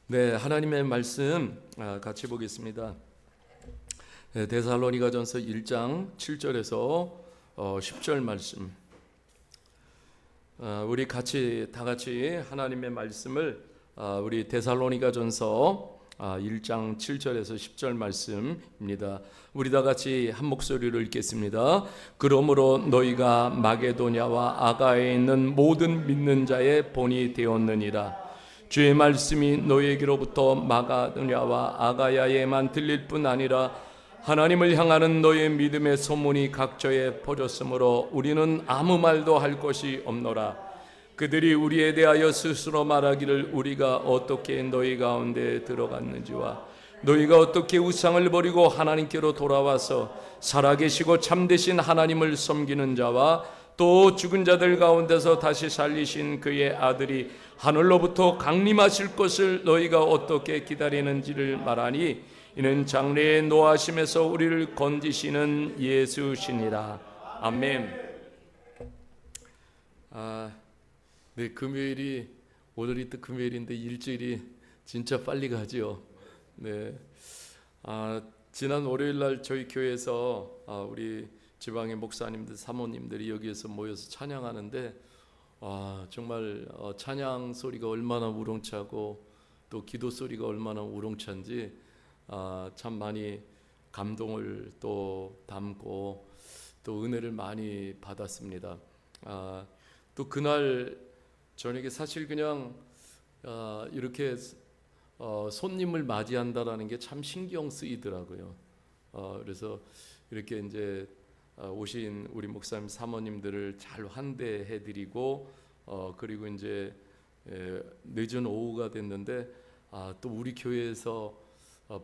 네, 하나님의 말씀 같이 보겠습니다. 데살로니가전서 1장 7절에서 10절 말씀. 우리 다 같이 하나님의 말씀을 우리 데살로니가전서 1장 7절에서 10절 말씀입니다. 우리 다 같이 한 목소리로 읽겠습니다. 그러므로 너희가 마게도냐와 아가에 있는 모든 믿는 자의 본이 되었느니라. 주의 말씀이 너희에게로부터 마게도냐와 아가야에만 들릴 뿐 아니라 하나님을 향하는 너희의 믿음의 소문이 각처에 퍼졌으므로 우리는 아무 말도 할 것이 없노라. 그들이 우리에 대하여 스스로 말하기를 우리가 어떻게 너희 가운데 들어갔는지와 너희가 어떻게 우상을 버리고 하나님께로 돌아와서 살아계시고 참되신 하나님을 섬기는 자와 또 죽은 자들 가운데서 다시 살리신 그의 아들이 하늘로부터 강림하실 것을 너희가 어떻게 기다리는지를 말하니 이는 장래의 노하심에서 우리를 건지시는 예수시니라. 아멘. 네, 금요일이 오늘이 또 금요일인데 일주일이 진짜 빨리 가죠. 네, 지난 월요일 날 저희 교회에서 우리 지방의 목사님들, 사모님들이 여기에서 모여서 찬양하는데 정말 찬양 소리가 얼마나 우렁차고 또 기도 소리가 얼마나 우렁찬지 참 많이 감동을 또 담고 또 은혜를 많이 받았습니다. 또 그날 저녁에 사실 그냥 이렇게 손님을 맞이한다라는 게 참 신경 쓰이더라고요. 그래서 이렇게 이제 오신 우리 목사님 사모님들을 잘 환대해드리고 그리고 이제 늦은 오후가 됐는데 또 우리 교회에서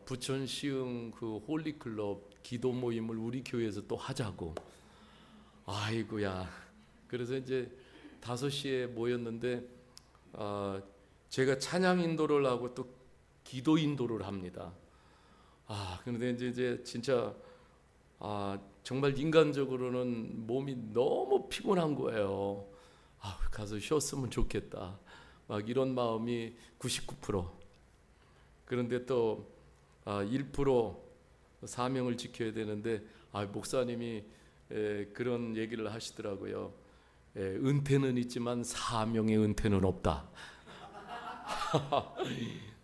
부천 시흥 그 홀리클럽 기도 모임을 우리 교회에서 또 하자고. 아이고야. 그래서 이제 5시에 모였는데 제가 찬양 인도를 하고 또 기도 인도를 합니다. 그런데 이제 진짜 정말 인간적으로는 몸이 너무 피곤한 거예요. 가서 쉬었으면 좋겠다. 막 이런 마음이 99%. 그런데 또 1% 사명을 지켜야 되는데 목사님이 그런 얘기를 하시더라고요. 은퇴는 있지만 사명의 은퇴는 없다.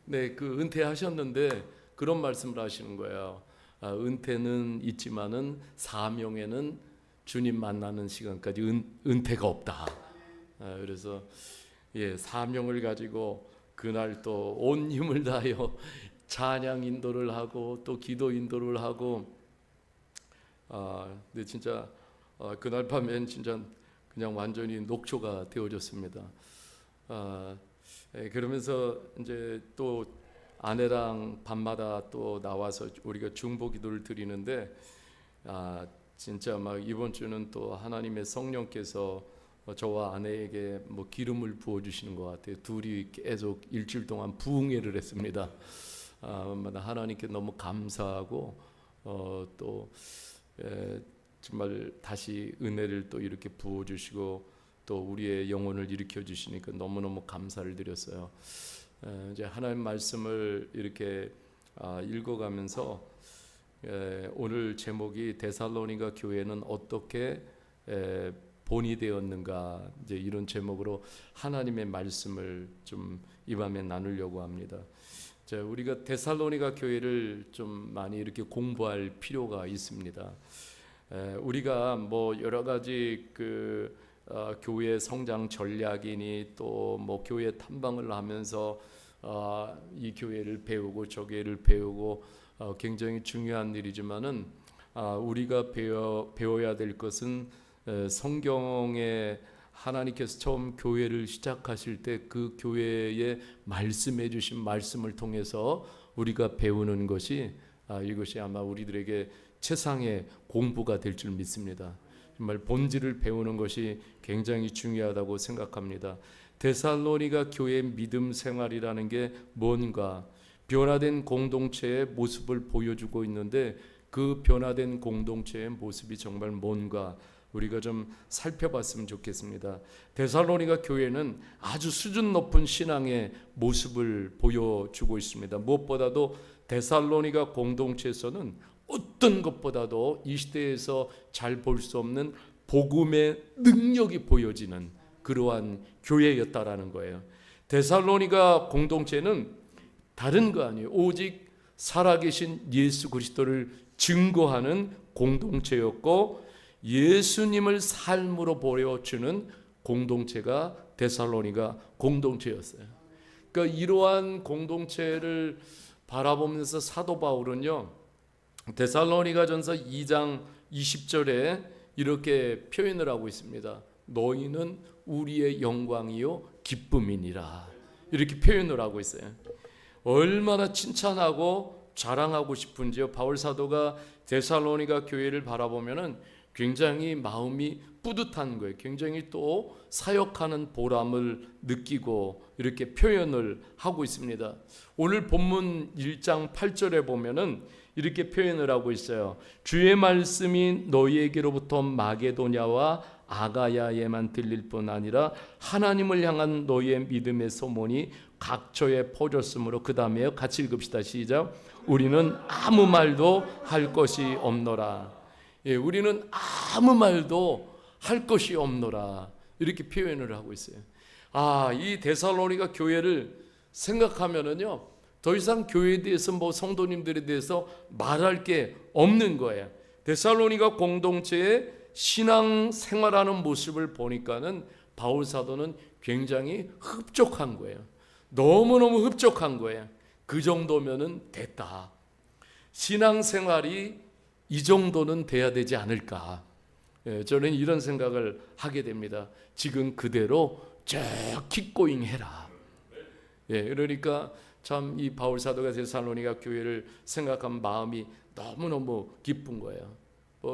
네, 그 은퇴하셨는데 그런 말씀을 하시는 거예요. 은퇴는 있지만은 사명에는 주님 만나는 시간까지 은퇴가 없다. 그래서 사명을 가지고 그날 또 온 힘을 다하여 찬양 인도를 하고 또 기도 인도를 하고 근데 진짜 그날 밤엔 진짜 그냥 완전히 녹초가 되어졌습니다. 그러면서 이제 또 아내랑 밤마다 또 나와서 우리가 중보 기도를 드리는데 진짜 막 이번 주는 또 하나님의 성령께서 저와 아내에게 뭐 기름을 부어 주시는 것 같아요. 둘이 계속 일주일 동안 부흥회를 했습니다. 하나님께 너무 감사하고 또 정말 다시 은혜를 또 이렇게 부어 주시고 또 우리의 영혼을 일으켜 주시니까 너무너무 감사를 드렸어요. 이제 하나님 말씀을 이렇게 읽어가면서 오늘 제목이 데살로니가 교회는 어떻게 본이 되었는가, 이제 이런 제목으로 하나님의 말씀을 좀 이 밤에 나누려고 합니다. 자, 우리가 데살로니가 교회를 좀 많이 이렇게 공부할 필요가 있습니다. 우리가 뭐 여러 가지 교회 성장 전략이니 또 뭐 교회 탐방을 하면서 이 교회를 배우고 저 교회를 배우고 굉장히 중요한 일이지만은 우리가 배워야 될 것은 성경에 하나님께서 처음 교회를 시작하실 때 그 교회에 말씀해 주신 말씀을 통해서 우리가 배우는 것이 이것이 아마 우리들에게 최상의 공부가 될 줄 믿습니다. 정말 본질을 배우는 것이 굉장히 중요하다고 생각합니다. 데살로니가 교회의 믿음 생활이라는 게 뭔가 변화된 공동체의 모습을 보여주고 있는데 그 변화된 공동체의 모습이 정말 뭔가 우리가 좀 살펴봤으면 좋겠습니다. 데살로니가 교회는 아주 수준 높은 신앙의 모습을 보여주고 있습니다. 무엇보다도 데살로니가 공동체에서는 어떤 것보다도 이 시대에서 잘 볼 수 없는 복음의 능력이 보여지는 그러한 교회였다라는 거예요. 데살로니가 공동체는 다른 거 아니에요. 오직 살아계신 예수 그리스도를 증거하는 공동체였고 예수님을 삶으로 보여주는 공동체가 데살로니가 공동체였어요. 그러니까 이러한 공동체를 바라보면서 사도 바울은요, 데살로니가전서 2장 20절에 이렇게 표현을 하고 있습니다. 너희는 우리의 영광이요 기쁨이니라. 이렇게 표현을 하고 있어요. 얼마나 칭찬하고 자랑하고 싶은지요. 바울 사도가 데살로니가 교회를 바라보면은 굉장히 마음이 뿌듯한 거예요. 굉장히 또 사역하는 보람을 느끼고 이렇게 표현을 하고 있습니다. 오늘 본문 1장 8절에 보면은 이렇게 표현을 하고 있어요. 주의 말씀이 너희에게로부터 마게도냐와 아가야에만 들릴 뿐 아니라 하나님을 향한 너희의 믿음의 소문이 각처에 퍼졌으므로. 그 다음에요, 같이 읽읍시다. 시작. 우리는 아무 말도 할 것이 없노라. 예, 우리는 아무 말도 할 것이 없노라. 이렇게 표현을 하고 있어요. 이 데살로니가 교회를 생각하면은요, 더 이상 교회에 대해서 성도님들에 대해서 말할 게 없는 거예요. 데살로니가 공동체의 신앙 생활하는 모습을 보니까는 바울 사도는 굉장히 흡족한 거예요. 너무너무 흡족한 거예요. 그 정도면은 됐다. 신앙 생활이 이 정도는 돼야 되지 않을까. 저는 이런 생각을 하게 됩니다. 지금 그대로 쭉 킥고잉 해라. 그러니까 참 이 바울 사도가 데살로니가 교회를 생각한 마음이 너무너무 기쁜 거예요.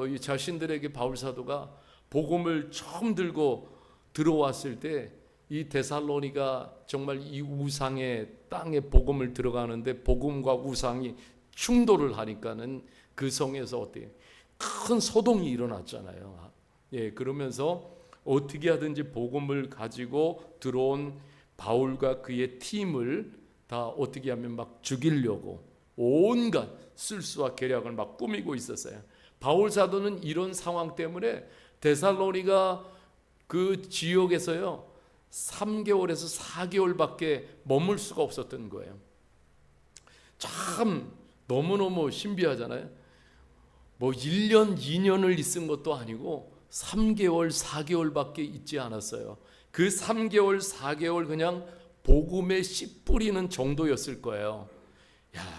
이 자신들에게 바울 사도가 복음을 처음 들고 들어왔을 때 이 데살로니가 정말 이 우상의 땅에 복음을 들어가는데 복음과 우상이 충돌을 하니까는 그 성에서 어떻게 큰 소동이 일어났잖아요. 그러면서 어떻게 하든지 복음을 가지고 들어온 바울과 그의 팀을 다 어떻게 하면 막 죽이려고 온갖 술수와 계략을 막 꾸미고 있었어요. 바울 사도는 이런 상황 때문에 데살로니가 그 지역에서요 3개월에서 4개월밖에 머물 수가 없었던 거예요. 참 너무너무 신비하잖아요. 1년, 2년을 있은 것도 아니고 3개월, 4개월밖에 있지 않았어요. 그 3개월, 4개월 그냥 복음에 씨 뿌리는 정도였을 거예요.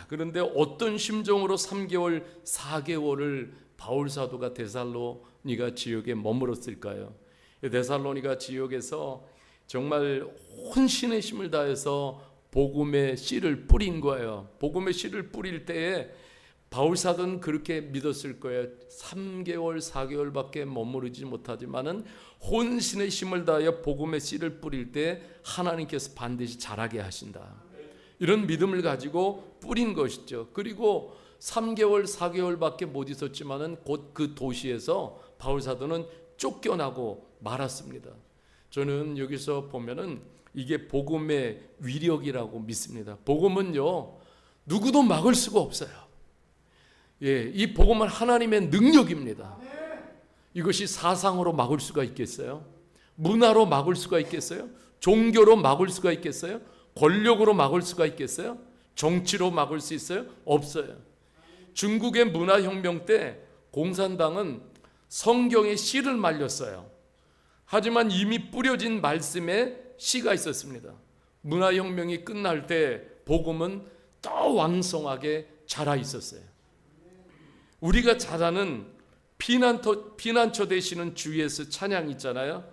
그런데 어떤 심정으로 3개월, 4개월을 바울 사도가 데살로니가 지역에 머물었을까요? 데살로니가 지역에서 정말 혼신의 힘을 다해서 복음의 씨를 뿌린 거예요. 복음의 씨를 뿌릴 때에 바울 사도는 그렇게 믿었을 거예요. 3개월, 4개월밖에 머무르지 못하지만은 혼신의 힘을 다하여 복음의 씨를 뿌릴 때 하나님께서 반드시 자라게 하신다. 이런 믿음을 가지고 뿌린 것이죠. 그리고 3개월, 4개월밖에 못 있었지만은 곧 그 도시에서 바울 사도는 쫓겨나고 말았습니다. 저는 여기서 보면은 이게 복음의 위력이라고 믿습니다. 복음은요 누구도 막을 수가 없어요. 이 복음은 하나님의 능력입니다. 이것이 사상으로 막을 수가 있겠어요? 문화로 막을 수가 있겠어요? 종교로 막을 수가 있겠어요? 권력으로 막을 수가 있겠어요? 정치로 막을 수 있어요? 없어요. 중국의 문화혁명 때 공산당은 성경에 씨를 말렸어요. 하지만 이미 뿌려진 말씀에 씨가 있었습니다. 문화혁명이 끝날 때 복음은 더 왕성하게 자라 있었어요. 우리가 잘 아는 피난처 되시는 주 예수 찬양 있잖아요.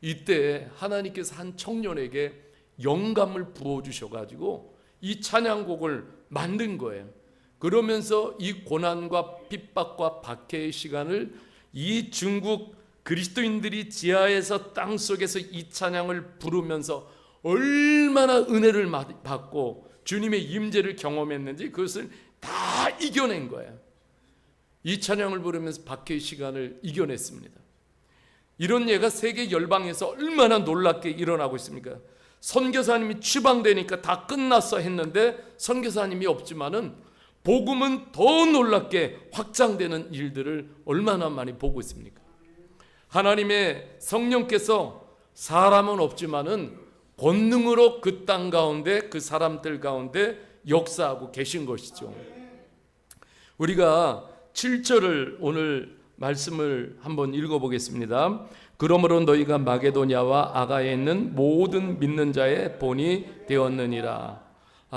이때 하나님께서 한 청년에게 영감을 부어주셔가지고 이 찬양곡을 만든 거예요. 그러면서 이 고난과 핍박과 박해의 시간을 이 중국 그리스도인들이 지하에서 땅속에서 이 찬양을 부르면서 얼마나 은혜를 받고 주님의 임재를 경험했는지 그것을 다 이겨낸 거예요. 이 찬양을 부르면서 박해의 시간을 이겨냈습니다. 이런 예가 세계 열방에서 얼마나 놀랍게 일어나고 있습니까? 선교사님이 취방되니까 다 끝났어 했는데 선교사님이 없지만은 복음은 더 놀랍게 확장되는 일들을 얼마나 많이 보고 있습니까? 하나님의 성령께서 사람은 없지만은 권능으로 그 땅 가운데 그 사람들 가운데 역사하고 계신 것이죠. 우리가 7절을 오늘 말씀을 한번 읽어보겠습니다. 그러므로 너희가 마게도냐와 아가에 있는 모든 믿는 자의 본이 되었느니라.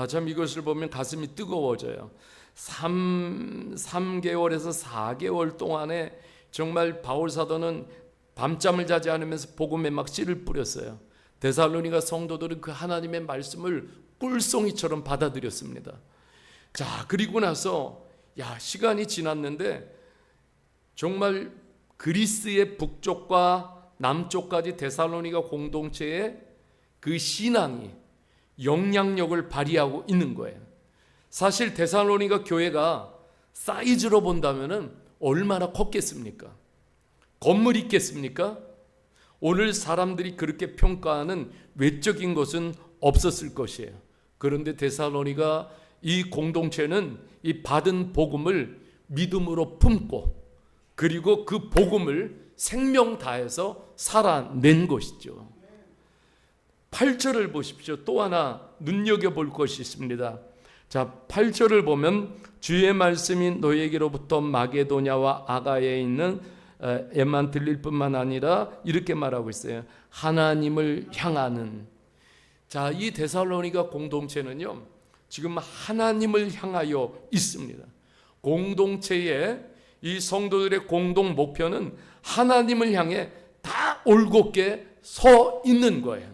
참 이것을 보면 가슴이 뜨거워져요. 3개월에서 4개월 동안에 정말 바울 사도는 밤잠을 자지 않으면서 복음에 막 씨를 뿌렸어요. 데살로니가 성도들은 그 하나님의 말씀을 꿀송이처럼 받아들였습니다. 자, 그리고 나서 시간이 지났는데 정말 그리스의 북쪽과 남쪽까지 데살로니가 공동체의 그 신앙이 영향력을 발휘하고 있는 거예요. 사실 데살로니가 교회가 사이즈로 본다면은 얼마나 컸겠습니까? 건물이 있겠습니까? 오늘 사람들이 그렇게 평가하는 외적인 것은 없었을 것이에요. 그런데 데살로니가 이 공동체는 이 받은 복음을 믿음으로 품고 그리고 그 복음을 생명 다해서 살아낸 것이죠. 8절을 보십시오. 또 하나 눈여겨볼 것이 있습니다. 자, 8절을 보면 주의 말씀이 너희에게로부터 마게도냐와 아가에 있는 에만 들릴 뿐만 아니라 이렇게 말하고 있어요. 하나님을 향하는. 자, 이 데살로니가 공동체는요 지금 하나님을 향하여 있습니다. 공동체의 이 성도들의 공동 목표는 하나님을 향해 다 올곧게 서 있는 거예요.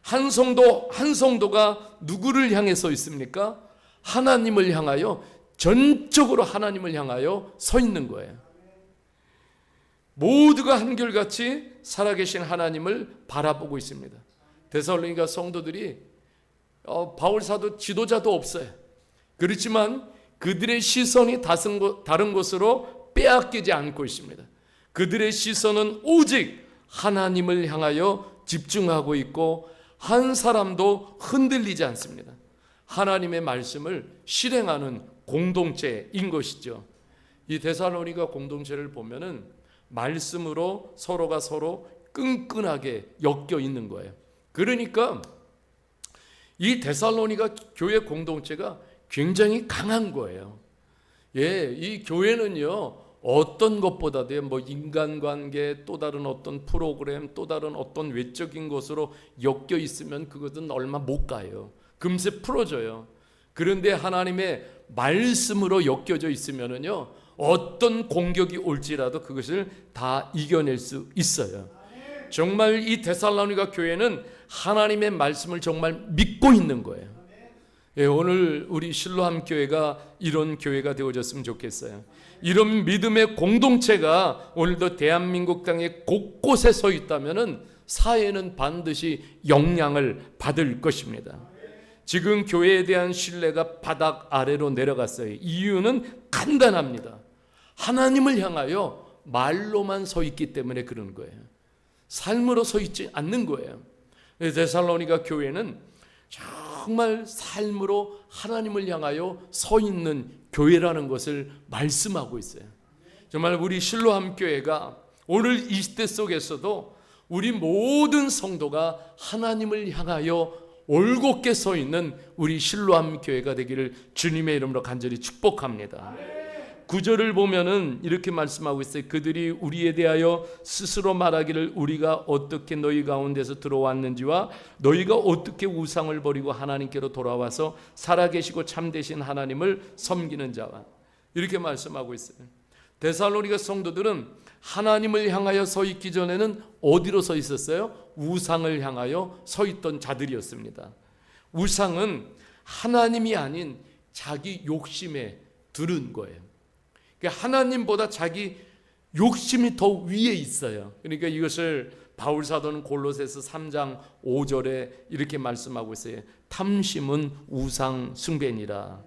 한 성도가 누구를 향해 서 있습니까? 하나님을 향하여, 전적으로 하나님을 향하여 서 있는 거예요. 모두가 한결같이 살아계신 하나님을 바라보고 있습니다. 데살로니가 성도들이 바울 사도 지도자도 없어요. 그렇지만 그들의 시선이 다른 곳으로 빼앗기지 않고 있습니다. 그들의 시선은 오직 하나님을 향하여 집중하고 있고 한 사람도 흔들리지 않습니다. 하나님의 말씀을 실행하는 공동체인 것이죠. 이 데살로니가 공동체를 보면은 말씀으로 서로가 서로 끈끈하게 엮여 있는 거예요. 그러니까 이 데살로니가 교회 공동체가 굉장히 강한 거예요. 이 교회는요 어떤 것보다도 뭐 인간관계, 또 다른 어떤 프로그램, 또 다른 어떤 외적인 것으로 엮여 있으면 그것은 얼마 못 가요. 금세 풀어져요. 그런데 하나님의 말씀으로 엮여져 있으면은요 어떤 공격이 올지라도 그것을 다 이겨낼 수 있어요. 정말 이 데살로니가 교회는 하나님의 말씀을 정말 믿고 있는 거예요. 오늘 우리 실로암 교회가 이런 교회가 되어졌으면 좋겠어요. 이런 믿음의 공동체가 오늘도 대한민국 땅에 곳곳에 서 있다면은 사회는 반드시 영향을 받을 것입니다. 지금 교회에 대한 신뢰가 바닥 아래로 내려갔어요. 이유는 간단합니다. 하나님을 향하여 말로만 서 있기 때문에 그런 거예요. 삶으로 서 있지 않는 거예요. 데살로니가 교회는 정말 삶으로 하나님을 향하여 서 있는 교회라는 것을 말씀하고 있어요. 정말 우리 실로암 교회가 오늘 이 시대 속에서도 우리 모든 성도가 하나님을 향하여 올곧게 서 있는 우리 실로암 교회가 되기를 주님의 이름으로 간절히 축복합니다. 9절을 보면은 이렇게 말씀하고 있어요. 그들이 우리에 대하여 스스로 말하기를 우리가 어떻게 너희 가운데서 들어왔는지와 너희가 어떻게 우상을 버리고 하나님께로 돌아와서 살아계시고 참되신 하나님을 섬기는 자와, 이렇게 말씀하고 있어요. 데살로니가 성도들은 하나님을 향하여 서 있기 전에는 어디로 서 있었어요? 우상을 향하여 서 있던 자들이었습니다. 우상은 하나님이 아닌 자기 욕심에 두른 거예요. 하나님보다 자기 욕심이 더 위에 있어요. 그러니까 이것을 바울 사도는 골로새서 3장 5절에 이렇게 말씀하고 있어요. 탐심은 우상 숭배니라.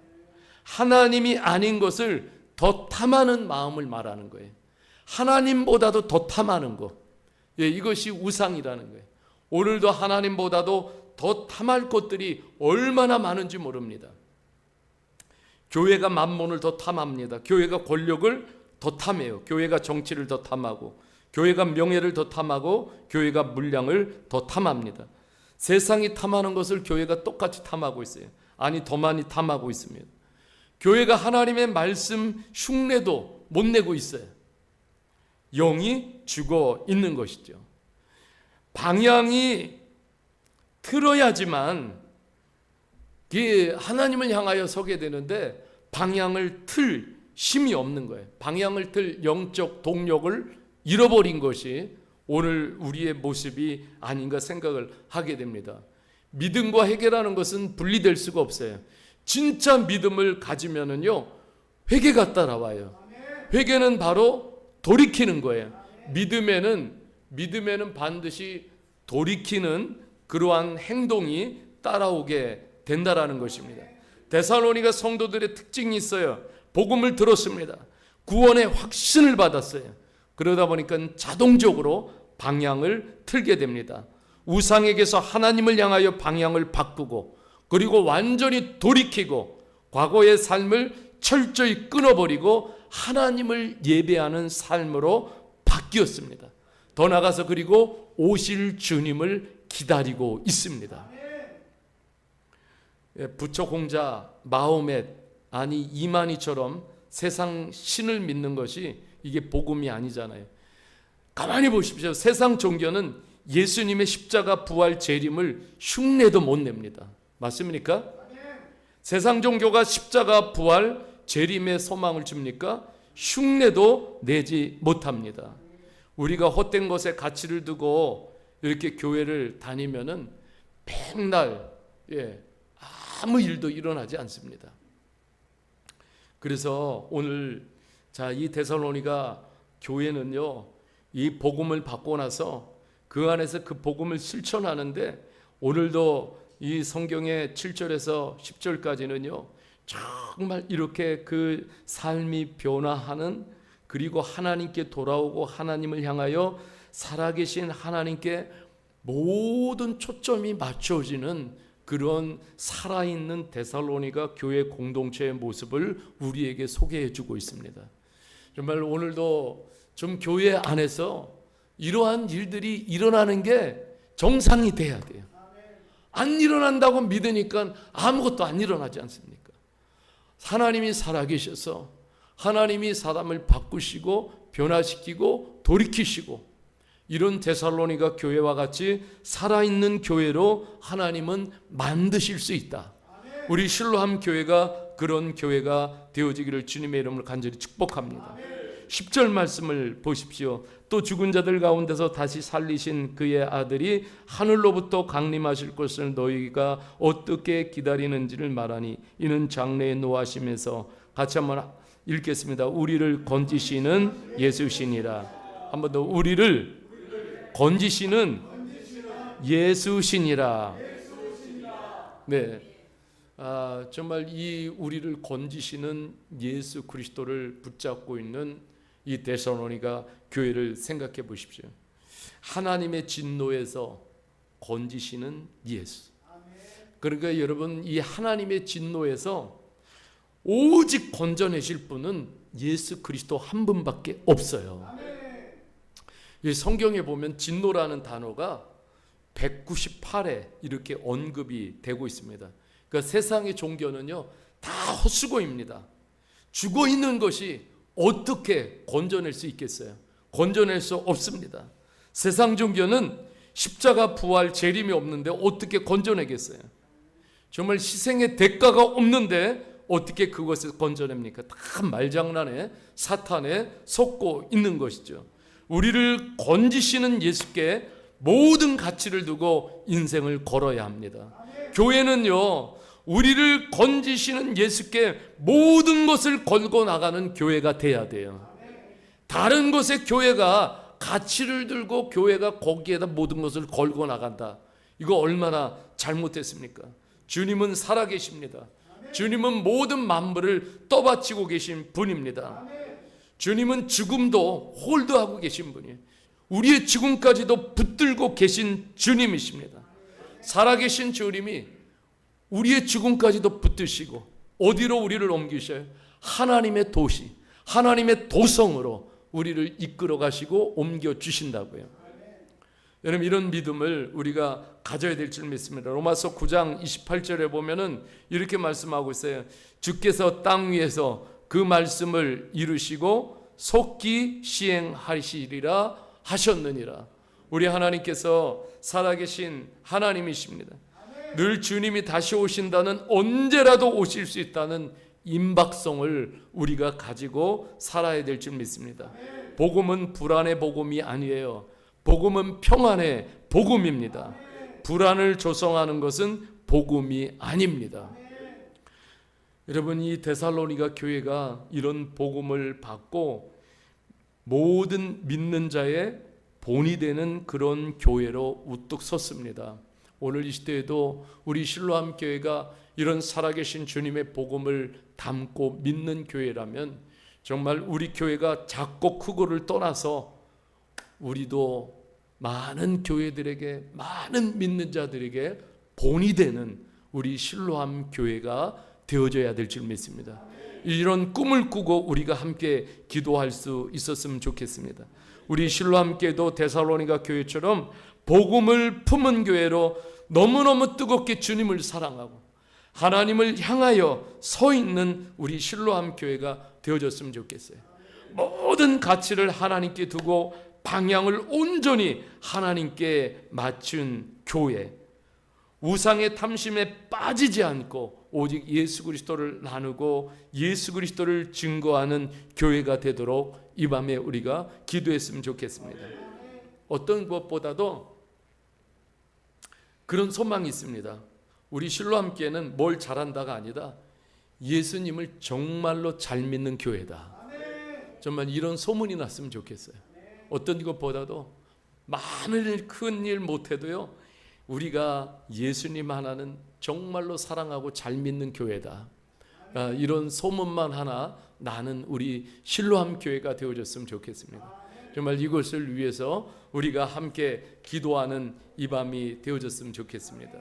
하나님이 아닌 것을 더 탐하는 마음을 말하는 거예요. 하나님보다도 더 탐하는 것. 예, 이것이 우상이라는 거예요. 오늘도 하나님보다도 더 탐할 것들이 얼마나 많은지 모릅니다. 교회가 만몬을 더 탐합니다. 교회가 권력을 더 탐해요. 교회가 정치를 더 탐하고, 교회가 명예를 더 탐하고, 교회가 물량을 더 탐합니다. 세상이 탐하는 것을 교회가 똑같이 탐하고 있어요. 아니, 더 많이 탐하고 있습니다. 교회가 하나님의 말씀 흉내도 못 내고 있어요. 영이 죽어 있는 것이죠. 방향이 틀어야지만 하나님을 향하여 서게 되는데, 방향을 틀 힘이 없는 거예요. 방향을 틀 영적 동력을 잃어버린 것이 오늘 우리의 모습이 아닌가 생각을 하게 됩니다. 믿음과 회개라는 것은 분리될 수가 없어요. 진짜 믿음을 가지면은요, 회개가 따라와요. 회개는 바로 돌이키는 거예요. 믿음에는 반드시 돌이키는 그러한 행동이 따라오게 된다라는 것입니다. 데살로니가 성도들의 특징이 있어요. 복음을 들었습니다. 구원의 확신을 받았어요. 그러다 보니까 자동적으로 방향을 틀게 됩니다. 우상에게서 하나님을 향하여 방향을 바꾸고, 그리고 완전히 돌이키고, 과거의 삶을 철저히 끊어버리고 하나님을 예배하는 삶으로 바뀌었습니다. 더 나아가서 그리고 오실 주님을 기다리고 있습니다. 부처 공자 마호멧, 아니 이만희처럼 세상 신을 믿는 것이 이게 복음이 아니잖아요. 가만히 보십시오. 세상 종교는 예수님의 십자가 부활 재림을 흉내도 못 냅니다. 맞습니까? 세상 종교가 십자가 부활 재림의 소망을 줍니까? 흉내도 내지 못합니다. 우리가 헛된 것에 가치를 두고 이렇게 교회를 다니면은 맨날 아무 일도 일어나지 않습니다. 그래서 오늘 이 데살로니가 교회는요, 이 복음을 받고 나서 그 안에서 그 복음을 실천하는데, 오늘도 이 성경의 7절에서 10절까지는요 정말 이렇게 그 삶이 변화하는, 그리고 하나님께 돌아오고 하나님을 향하여 살아계신 하나님께 모든 초점이 맞춰지는 그런 살아있는 데살로니가 교회 공동체의 모습을 우리에게 소개해 주고 있습니다. 정말 오늘도 좀 교회 안에서 이러한 일들이 일어나는 게 정상이 돼야 돼요. 안 일어난다고 믿으니까 아무것도 안 일어나지 않습니까? 하나님이 살아계셔서 하나님이 사람을 바꾸시고 변화시키고 돌이키시고, 이런 데살로니가 교회와 같이 살아있는 교회로 하나님은 만드실 수 있다. 우리 실로암 교회가 그런 교회가 되어지기를 주님의 이름으로 간절히 축복합니다. 10절 말씀을 보십시오. 또 죽은 자들 가운데서 다시 살리신 그의 아들이 하늘로부터 강림하실 것을 너희가 어떻게 기다리는지를 말하니, 이는 장래에 노하심에서, 같이 한번 읽겠습니다. 우리를 건지시는 예수시니라. 한 번 더, 우리를 건지시는 예수시니라. 네, 정말 이 우리를 건지시는 예수 그리스도를 붙잡고 있는 이 데살로니가 교회를 생각해 보십시오. 하나님의 진노에서 건지시는 예수. 그러니까 여러분, 이 하나님의 진노에서 오직 건져내실 분은 예수 그리스도 한 분밖에 없어요. 이 성경에 보면 진노라는 단어가 198회 이렇게 언급이 되고 있습니다. 그러니까 세상의 종교는요 다 헛수고입니다. 죽어 있는 것이 어떻게 건져낼 수 있겠어요? 건져낼 수 없습니다. 세상 종교는 십자가 부활 재림이 없는데 어떻게 건져내겠어요? 정말 희생의 대가가 없는데 어떻게 그것을 건져냅니까? 다 말장난에 사탄에 속고 있는 것이죠. 우리를 건지시는 예수께 모든 가치를 두고 인생을 걸어야 합니다. 교회는요, 우리를 건지시는 예수께 모든 것을 걸고 나가는 교회가 돼야 돼요. 다른 곳에 교회가 가치를 들고 교회가 거기에다 모든 것을 걸고 나간다. 이거 얼마나 잘못됐습니까? 주님은 살아계십니다. 주님은 모든 만물을 떠받치고 계신 분입니다. 주님은 죽음도 홀드하고 계신 분이에요. 우리의 죽음까지도 붙들고 계신 주님이십니다. 살아계신 주님이 우리의 죽음까지도 붙드시고 어디로 우리를 옮기셔요? 하나님의 도시, 하나님의 도성으로 우리를 이끌어 가시고 옮겨 주신다고요. 여러분, 이런 믿음을 우리가 가져야 될 줄 믿습니다. 로마서 9장 28절에 보면은 이렇게 말씀하고 있어요. 주께서 땅 위에서 그 말씀을 이루시고 속히 시행하시리라 하셨느니라. 우리 하나님께서 살아계신 하나님이십니다. 늘 주님이 다시 오신다는, 언제라도 오실 수 있다는 임박성을 우리가 가지고 살아야 될 줄 믿습니다. 복음은 불안의 복음이 아니에요. 복음은 평안의 복음입니다. 불안을 조성하는 것은 복음이 아닙니다. 여러분, 이 데살로니가 교회가 이런 복음을 받고 모든 믿는 자의 본이 되는 그런 교회로 우뚝 섰습니다. 오늘 이 시대에도 우리 실로암 교회가 이런 살아계신 주님의 복음을 담고 믿는 교회라면 정말 우리 교회가 작고 크고를 떠나서 우리도 많은 교회들에게, 많은 믿는 자들에게 본이 되는 우리 실로암 교회가 되어져야 될 줄 믿습니다. 이런 꿈을 꾸고 우리가 함께 기도할 수 있었으면 좋겠습니다. 우리 실로암 교회도 데살로니가 교회처럼 복음을 품은 교회로 너무너무 뜨겁게 주님을 사랑하고 하나님을 향하여 서 있는 우리 실로암 교회가 되어졌으면 좋겠어요. 모든 가치를 하나님께 두고 방향을 온전히 하나님께 맞춘 교회, 우상의 탐심에 빠지지 않고 오직 예수 그리스도를 나누고 예수 그리스도를 증거하는 교회가 되도록 이 밤에 우리가 기도했으면 좋겠습니다. 어떤 것보다도 그런 소망이 있습니다. 우리 실로암교회는 뭘 잘한다가 아니라 예수님을 정말로 잘 믿는 교회다. 정말 이런 소문이 났으면 좋겠어요. 어떤 것보다도 많은 큰 일 못해도요, 우리가 예수님 하나는 정말로 사랑하고 잘 믿는 교회다. 이런 소문만 하나 나는 우리 실로암 교회가 되어졌으면 좋겠습니다. 정말 이것을 위해서 우리가 함께 기도하는 이 밤이 되어졌으면 좋겠습니다.